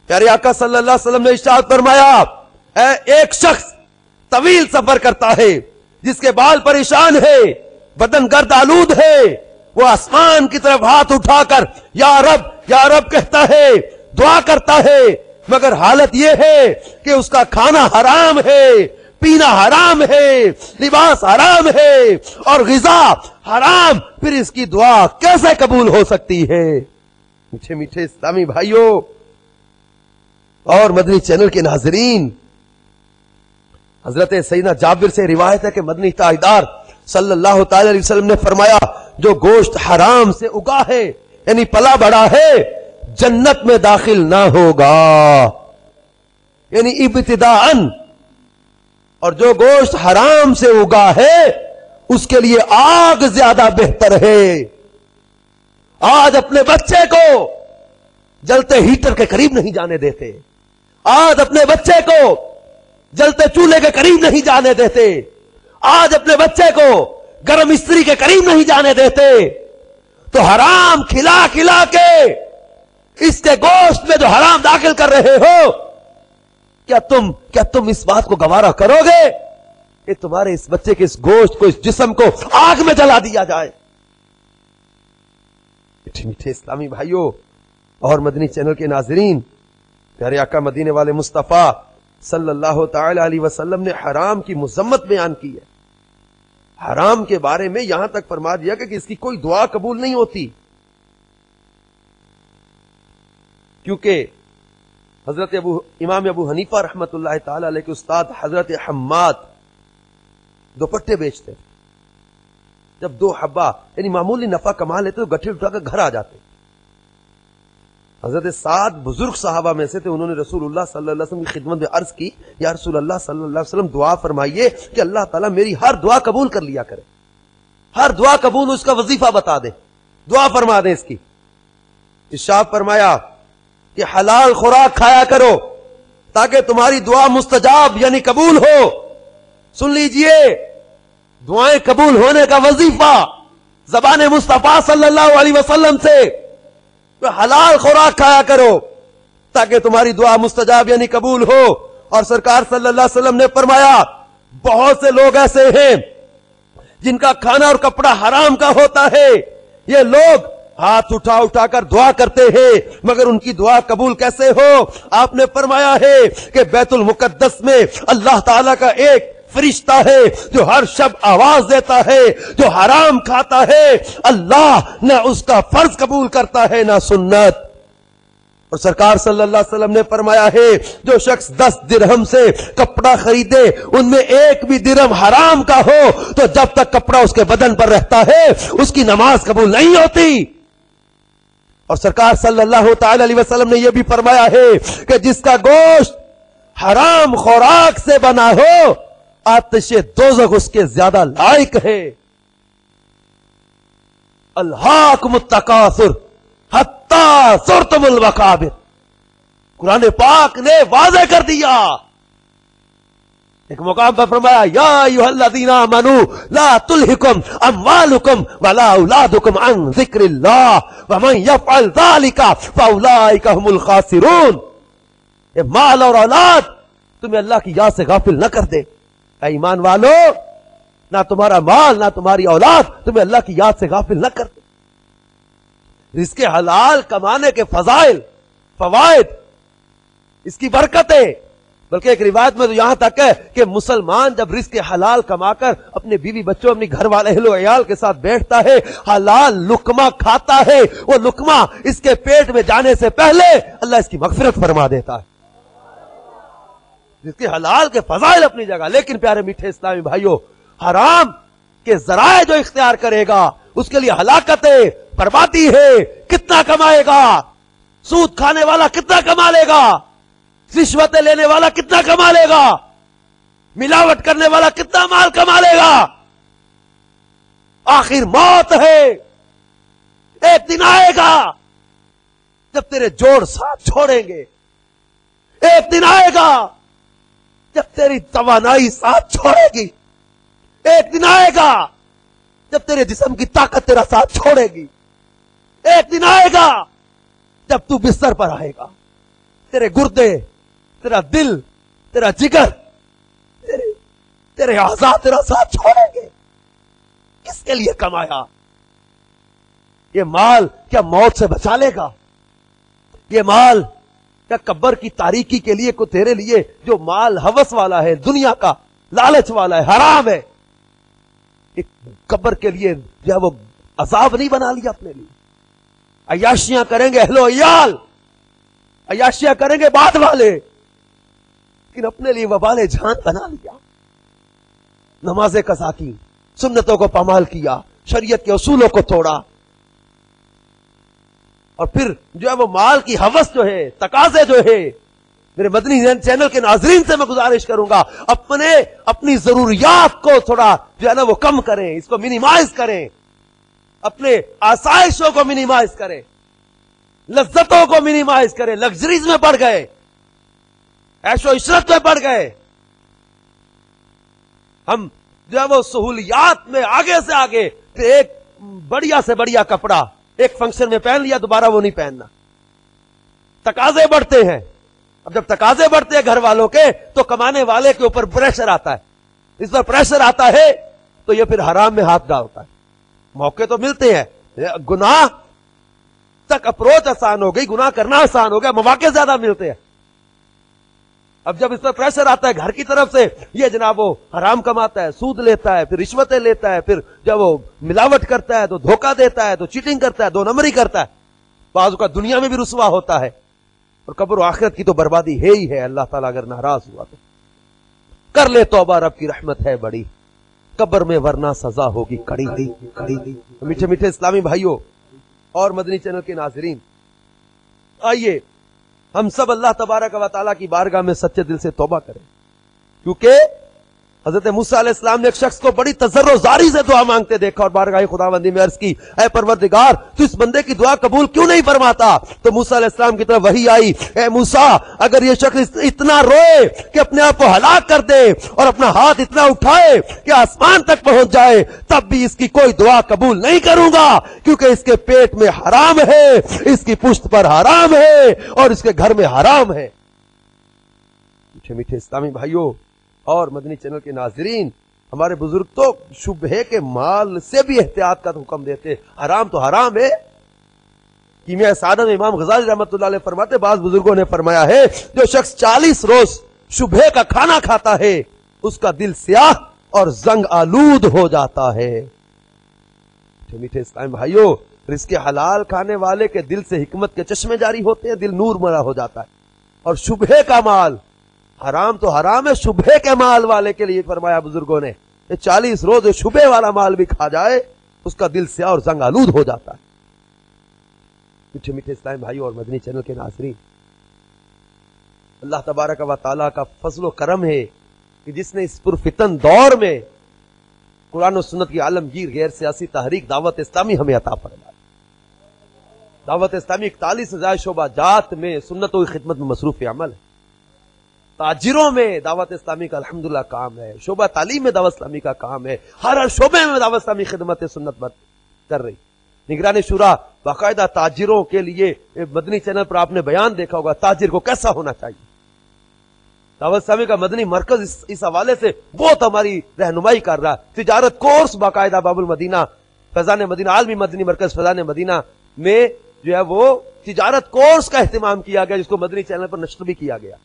پیارے آقا صلی اللہ علیہ وسلم نے ارشاد فرمایا, ایک شخص طویل سفر کرتا ہے, جس کے بال پریشان ہے, بدن گرد آلود ہے, وہ آسمان کی طرف ہاتھ اٹھا کر یا رب کہتا ہے, دعا کرتا ہے, مگر حالت یہ ہے کہ اس کا کھانا حرام ہے, پینا حرام ہے, لباس حرام ہے, اور غذا حرام. پھر اس کی دعا کیسے قبول ہو سکتی ہے؟ میٹھے میٹھے اسلامی بھائیوں اور مدنی چینل کے ناظرین, حضرت سیدنا جابر سے روایت ہے کہ مدنی تاجدار صلی اللہ تعالی علیہ وسلم نے فرمایا, جو گوشت حرام سے اگا ہے یعنی پلا بڑا ہے, جنت میں داخل نہ ہوگا, یعنی ابتداءً. اور جو گوشت حرام سے اگا ہے اس کے لیے آگ زیادہ بہتر ہے. آج اپنے بچے کو جلتے ہیٹر کے قریب نہیں جانے دیتے, آج اپنے بچے کو جلتے چولہے کے قریب نہیں جانے دیتے, آج اپنے بچے کو گرم استری کے قریب نہیں جانے دیتے. تو حرام کھلا کھلا کے اس کے گوشت میں جو حرام داخل کر رہے ہو, کیا تم اس بات کو گوارا کرو گے کہ تمہارے اس بچے کے اس گوشت کو, اس جسم کو آگ میں جلا دیا جائے؟ میٹھے میٹھے اسلامی بھائیوں اور مدنی چینل کے ناظرین, پیارے آقا مدینے والے مصطفیٰ صلی اللہ تعالی علیہ وسلم نے حرام کی مذمت بیان کی ہے. حرام کے بارے میں یہاں تک فرما دیا کہ اس کی کوئی دعا قبول نہیں ہوتی، کیونکہ حضرت امام ابو حنیفہ رحمت اللہ تعالی علیہ کے استاد حضرت حماد دوپٹے بیچتے تھے. جب 2 حبہ یعنی معمولی نفع کما لیتے تو گٹھے اٹھا کر گھر آ جاتے. حضرت سعد بزرگ صحابہ میں سے تھے، انہوں نے رسول اللہ صلی اللہ علیہ وسلم کی خدمت میں عرض کی، یا رسول اللہ صلی اللہ علیہ وسلم دعا فرمائیے کہ اللہ تعالیٰ میری ہر دعا قبول کر لیا کرے، ہر دعا قبول، اس کا وظیفہ بتا دے، دعا فرما دیں اس کی. ارشاد فرمایا کہ حلال خوراک کھایا کرو تاکہ تمہاری دعا مستجاب یعنی قبول ہو. سن لیجئے، دعائیں قبول ہونے کا وظیفہ زبان مصطفیٰ صلی اللہ علیہ وسلم سے، حلال خوراک کھایا کرو تاکہ تمہاری دعا مستجاب یعنی قبول ہو. اور سرکار صلی اللہ علیہ وسلم نے فرمایا بہت سے لوگ ایسے ہیں جن کا کھانا اور کپڑا حرام کا ہوتا ہے، یہ لوگ ہاتھ اٹھا اٹھا کر دعا کرتے ہیں مگر ان کی دعا قبول کیسے ہو؟ آپ نے فرمایا ہے کہ بیت المقدس میں اللہ تعالیٰ کا ایک فرشتہ ہے جو ہر شب آواز دیتا ہے، جو حرام کھاتا ہے اللہ نہ اس کا فرض قبول کرتا ہے نہ سنت. اور سرکار صلی اللہ علیہ وسلم نے فرمایا ہے جو شخص 10 درہم سے کپڑا خریدے ان میں ایک بھی درہم حرام کا ہو تو جب تک کپڑا اس کے بدن پر رہتا ہے اس کی نماز قبول نہیں ہوتی. اور سرکار صلی اللہ تعالی علیہ وسلم نے یہ بھی فرمایا ہے کہ جس کا گوشت حرام خوراک سے بنا ہو آتش دوزخ اس کے زیادہ لائق ہے. الہاکم التکاثر حتی زرتم المقابر، قرآن پاک نے واضح کر دیا. ایک مقام پر فرمایا یا ایھا الذین آمنوا لا تلہکم اموالکم ولا اولادکم عن ذکر اللہ ومن یفعل ذلک فاولئک هم الخاسرون. یہ مال اور اولاد تمہیں اللہ کی یاد سے غافل نہ کر دے. اے ایمان والو، نہ تمہارا مال نہ تمہاری اولاد تمہیں اللہ کی یاد سے غافل نہ کر دے. رزق حلال کمانے کے فضائل، فوائد، اس کی برکتیں، بلکہ ایک روایت میں تو یہاں تک ہے کہ مسلمان جب رزق حلال کما کر اپنے بیوی بچوں اپنی گھر والے اہل و عیال کے ساتھ بیٹھتا ہے، حلال لقمہ کھاتا ہے، وہ لقمہ اس کے پیٹ میں جانے سے پہلے اللہ اس کی مغفرت فرما دیتا ہے. رزق حلال کے فضائل اپنی جگہ، لیکن پیارے میٹھے اسلامی بھائیوں، حرام کے ذرائع جو اختیار کرے گا اس کے لیے ہلاکت ہے، بربادی ہے. کتنا کمائے گا؟ سود کھانے والا کتنا کما لے گا؟ رشوتیں لینے والا کتنا کما لے گا؟ ملاوٹ کرنے والا کتنا مال کما لے گا؟ آخر موت ہے. ایک دن آئے گا جب تیرے جوڑ ساتھ چھوڑیں گے، ایک دن آئے گا جب تیری توانائی ساتھ چھوڑے گی، ایک دن آئے گا جب تیرے جسم کی طاقت تیرا ساتھ چھوڑے گی، ایک دن آئے گا جب تو بستر پر آئے گا تیرے گردے، تیرا دل، تیرا جگر، تیرے اعضاء تیرا ساتھ چھوڑیں گے. کس کے لیے کمایا؟ یہ مال کیا موت سے بچا لے گا؟ یہ مال کیا قبر کی تاریکی کے لیے کو تیرے لیے جو مال ہوس والا ہے، دنیا کا لالچ والا ہے، حرام ہے، ایک قبر کے لیے جو ہے وہ عذاب نہیں بنا لیا اپنے لیے؟ عیاشیاں کریں گے اہل و عیال، عیاشیاں کریں گے بعد والے، لیکن اپنے لیے وبال جان بنا لیا. نمازیں قضا کی، سنتوں کو پامال کیا، شریعت کے اصولوں کو توڑا، اور پھر جو ہے وہ مال کی ہوس جو ہے، تقاضے جو ہے. میرے مدنی چینل کے ناظرین سے میں گزارش کروں گا اپنی ضروریات کو تھوڑا جو ہے نا وہ کم کریں، اس کو منیمائز کریں، اپنے آسائشوں کو منیمائز کریں، لذتوں کو منیمائز کریں. لگژریز میں بڑھ گئے، عیش و عشرت میں بڑھ گئے، ہم جو ہے وہ سہولیات میں آگے سے آگے، ایک بڑھیا سے بڑھیا کپڑا ایک فنکشن میں پہن لیا دوبارہ وہ نہیں پہننا. تقاضے بڑھتے ہیں. اب جب تقاضے بڑھتے ہیں گھر والوں کے تو کمانے والے کے اوپر پریشر آتا ہے. اس پر پریشر آتا ہے تو یہ پھر حرام میں ہاتھ ڈالتا ہے. موقع تو ملتے ہیں، گناہ تک اپروچ آسان ہو گئی، گناہ کرنا آسان ہو گیا، مواقع زیادہ ملتے ہیں. اب جب اس پر پریشر آتا ہے گھر کی طرف سے، یہ جناب وہ حرام کماتا ہے، سود لیتا ہے، پھر رشوتیں لیتا ہے، پھر جب وہ ملاوٹ کرتا ہے تو دھوکہ دیتا ہے، تو چیٹنگ کرتا ہے، دو نمبری کرتا ہے، بعض کا دنیا میں بھی رسوا ہوتا ہے، اور قبر و آخرت کی تو بربادی ہے ہی ہے۔ اللہ تعالیٰ اگر ناراض ہوا تو کر لے توبہ، رب کی رحمت ہے بڑی، قبر میں ورنہ سزا ہوگی کڑی دی کڑی دی۔ میٹھے میٹھے اسلامی بھائیوں اور مدنی چینل کے ناظرین، آئیے ہم سب اللہ تبارک و تعالیٰ کی بارگاہ میں سچے دل سے توبہ کریں، کیونکہ حضرت موسیٰ علیہ السلام نے ایک شخص کو بڑی تضرع زاری سے دعا مانگتے دیکھا اور بارگاہ خداوندی میں عرض کی، اے پروردگار تو اس بندے کی دعا قبول کیوں نہیں فرماتا؟ تو موسیٰ علیہ السلام کی طرف وحی آئی، اے موسیٰ اگر یہ شخص اتنا روئے کہ اپنے آپ کو ہلاک کر دے اور اپنا ہاتھ اتنا اٹھائے کہ آسمان تک پہنچ جائے، تب بھی اس کی کوئی دعا قبول نہیں کروں گا، کیونکہ اس کے پیٹ میں حرام ہے، اس کی پشت پر حرام ہے اور اس کے گھر میں حرام ہے۔ میٹھے میٹھے اسلامی بھائیوں اور مدنی چینل کے ناظرین، ہمارے بزرگ تو شبہے کے مال سے بھی احتیاط کا حکم دیتے، حرام تو حرام ہے۔ کیمیاء سعادہ میں امام غزالی رحمۃ اللہ علیہ فرماتے، بعض بزرگوں نے فرمایا ہے جو شخص 40 روز شبہے کا کھانا کھاتا ہے اس کا دل سیاہ اور زنگ آلود ہو جاتا ہے۔ میٹھے اسلام بھائیوں، رزق حلال کھانے والے کے دل سے حکمت کے چشمے جاری ہوتے ہیں، دل نور مرا ہو جاتا ہے، اور شبہے کا مال، حرام تو حرام ہے، شبہے کے مال والے کے لیے فرمایا بزرگوں نے، 40 روز شبہے والا مال بھی کھا جائے اس کا دل سیاہ اور زنگ آلود ہو جاتا ہے۔ میٹھے میٹھے اسلام بھائیوں اور مدنی چینل کے ناظرین، اللہ تبارک و تعالیٰ کا فضل و کرم ہے کہ جس نے اس پرفتن دور میں قرآن و سنت کی عالمگیر غیر سیاسی تحریک دعوت اسلامی ہمیں عطا فرمائی۔ دعوت اسلامی 41 سے زائد شعبہ جات میں سنتوں کی خدمت میں مصروف عمل ہے، تاجروں میں دعوت اسلامی کا الحمدللہ کام ہے، شعبہ تعلیم میں دعوت اسلامی کا کام ہے، ہر شعبے میں دعوت اسلامی خدمت سنت کر رہی۔ نگران شورا باقاعدہ تاجروں کے لیے، مدنی چینل پر آپ نے بیان دیکھا ہوگا تاجر کو کیسا ہونا چاہیے۔ دعوت اسلامی کا مدنی مرکز اس حوالے سے بہت ہماری رہنمائی کر رہا ہے، تجارت کورس باقاعدہ باب المدینہ، فیضان مدینہ، عالمی مدنی مرکز فیضان مدینہ میں جو ہے وہ تجارت کورس کا اہتمام کیا گیا، جس کو مدنی چینل پر نشر بھی کیا گیا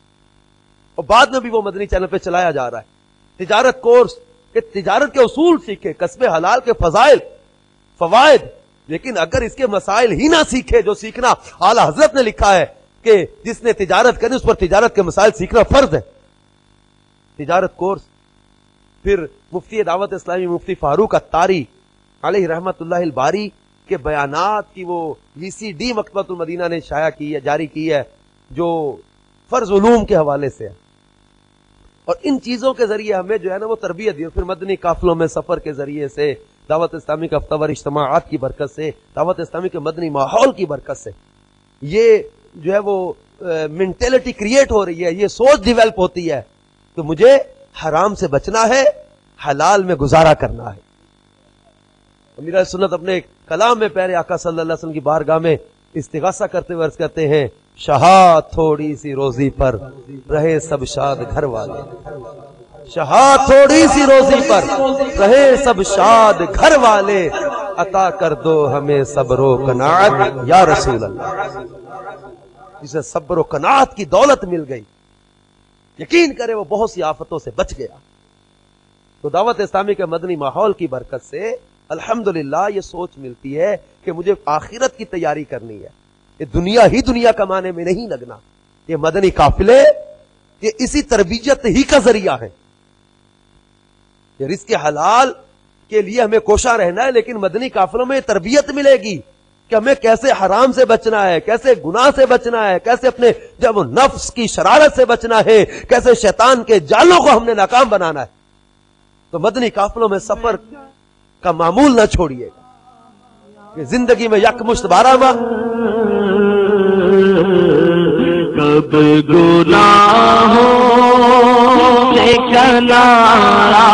اور بعد میں بھی وہ مدنی چینل پہ چلایا جا رہا ہے۔ تجارت کورس کہ تجارت کے اصول سیکھے، کسب حلال کے فضائل فوائد، لیکن اگر اس کے مسائل ہی نہ سیکھے، جو سیکھنا اعلیٰ حضرت نے لکھا ہے کہ جس نے تجارت کرنی اس پر تجارت کے مسائل سیکھنا فرض ہے۔ تجارت کورس، پھر مفتی دعوت اسلامی مفتی فاروق اتاری علیہ رحمت اللہ الباری کے بیانات کی وہ VCD مکتبۃ المدینہ نے شائع کی ہے، جاری کی ہے، جو فرض علوم کے حوالے سے ہے، اور ان چیزوں کے ذریعے ہمیں جو ہے نا وہ تربیت دی۔ پھر مدنی قافلوں میں سفر کے ذریعے سے، دعوت اسلامی کے ہفتہ وار اجتماعات کی برکت سے، دعوت اسلامی کے مدنی ماحول کی برکت سے یہ جو ہے وہ مینٹلٹی کریٹ ہو رہی ہے، یہ سوچ ڈیویلپ ہوتی ہے کہ مجھے حرام سے بچنا ہے، حلال میں گزارا کرنا ہے۔ امیر سنت اپنے کلام میں پیارے آقا صلی اللہ علیہ وسلم کی بارگاہ میں استغاثہ کرتے ہوئے عرض کرتے ہیں، شہا تھوڑی سی روزی پر رہے سب شاد گھر والے، شہا تھوڑی سی روزی پر رہے سب شاد گھر والے، عطا کر دو ہمیں صبر و قناعت یا رسول اللہ۔ جسے صبر و قناعت کی دولت مل گئی، یقین کرے وہ بہت سی آفتوں سے بچ گیا۔ تو دعوت اسلامی کے مدنی ماحول کی برکت سے الحمدللہ یہ سوچ ملتی ہے کہ مجھے آخرت کی تیاری کرنی ہے، یہ دنیا ہی دنیا کمانے میں نہیں لگنا۔ یہ مدنی قافلے یہ اسی تربیت ہی کا ذریعہ ہے۔ یہ رزق حلال کے لیے ہمیں کوشاں رہنا ہے، لیکن مدنی قافلوں میں تربیت ملے گی کہ ہمیں کیسے حرام سے بچنا ہے، کیسے گناہ سے بچنا ہے، کیسے اپنے جب نفس کی شرارت سے بچنا ہے، کیسے شیطان کے جالوں کو ہم نے ناکام بنانا ہے۔ تو مدنی قافلوں میں سفر کا معمول نہ چھوڑیے گا کہ زندگی میں یکمشت 12 ماہ کب گناہوں سے کنارہ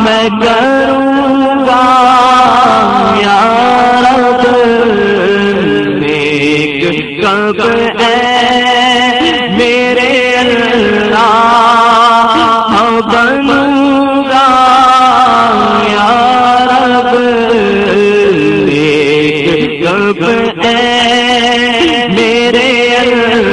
میں کروں گا یا رب، نیک کب ہے میرے اللہ بنوں گا یا رب، نیک کب ہے میرے اللہ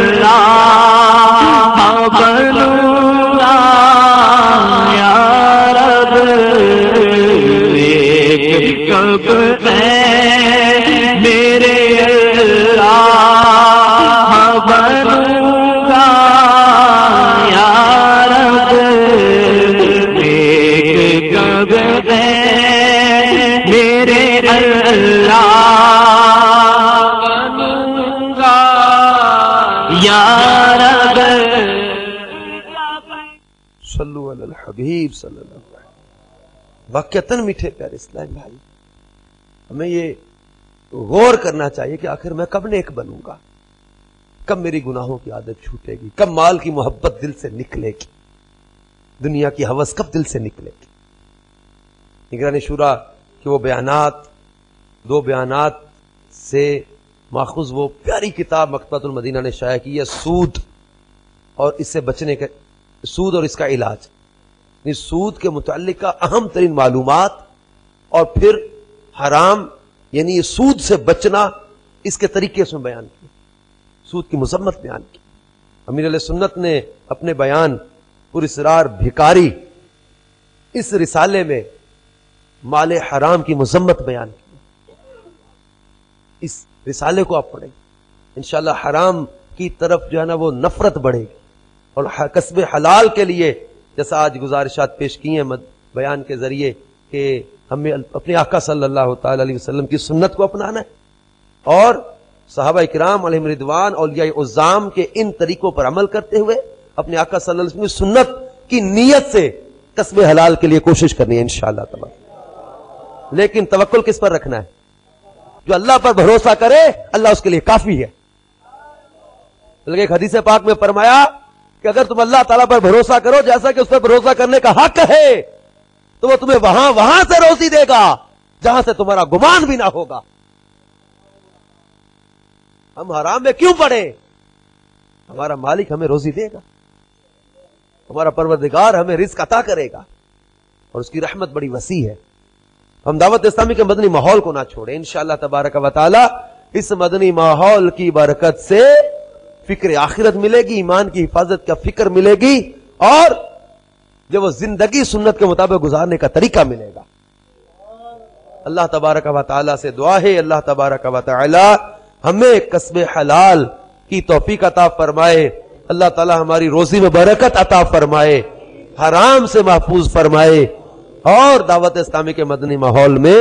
حبیب صلی اللہ علیہ وسلم. واقعتاً میٹھے پیارے اسلام بھائی، ہمیں یہ غور کرنا چاہیے کہ آخر میں کب نیک بنوں گا، کب میری گناہوں کی عادت چھوٹے گی، کب مال کی محبت دل سے نکلے گی، دنیا کی ہوس کب دل سے نکلے گی. نگران شورا کہ وہ بیانات، دو بیانات سے ماخوذ وہ پیاری کتاب مکتبۃ المدینہ نے شائع کی ہے، سود اور اس سے بچنے کا، سود اور اس کا علاج. سود کے متعلق اہم ترین معلومات، اور پھر حرام یعنی یہ سود سے بچنا، اس کے طریقے اس میں بیان کیے، سود کی مذمت بیان کی. امیر علیہ سنت نے اپنے بیان پر اسرار بھکاری اس رسالے میں مال حرام کی مذمت بیان کی. اس رسالے کو آپ پڑھیں، انشاءاللہ حرام کی طرف جو ہے نا وہ نفرت بڑھے گی، اور کسب حلال کے لیے جیسا آج گزارشات پیش کی ہیں بیان کے ذریعے کہ ہمیں اپنے آقا صلی اللہ تعالی علیہ وسلم کی سنت کو اپنانا ہے، اور صحابہ کرام علیہم رضوان اولیاء عظام کے ان طریقوں پر عمل کرتے ہوئے اپنے آقا صلی اللہ علیہ وسلم کی سنت کی نیت سے کسب حلال کے لیے کوشش کرنی ہے انشاءاللہ تعالی. لیکن توکل کس پر رکھنا ہے؟ جو اللہ پر بھروسہ کرے اللہ اس کے لیے کافی ہے. بلکہ ایک حدیث پاک میں فرمایا کہ اگر تم اللہ تعالیٰ پر بھروسہ کرو جیسا کہ اس پر بھروسہ کرنے کا حق ہے، تو وہ تمہیں وہاں سے روزی دے گا جہاں سے تمہارا گمان بھی نہ ہوگا. ہم حرام میں کیوں پڑے؟ ہمارا مالک ہمیں روزی دے گا، ہمارا پروردگار ہمیں رزق عطا کرے گا، اور اس کی رحمت بڑی وسیع ہے. ہم دعوت اسلامی کے مدنی ماحول کو نہ چھوڑیں. انشاءاللہ تبارک و تعالی اس مدنی ماحول کی برکت سے فکر آخرت ملے گی، ایمان کی حفاظت کا فکر ملے گی، اور جب وہ زندگی سنت کے مطابق گزارنے کا طریقہ ملے گا. اللہ تبارک و تعالی سے دعا ہے اللہ تبارک و تعالی ہمیں کسب حلال کی توفیق عطا فرمائے. اللہ تعالی ہماری روزی میں برکت عطا فرمائے، حرام سے محفوظ فرمائے، اور دعوت اسلامی کے مدنی ماحول میں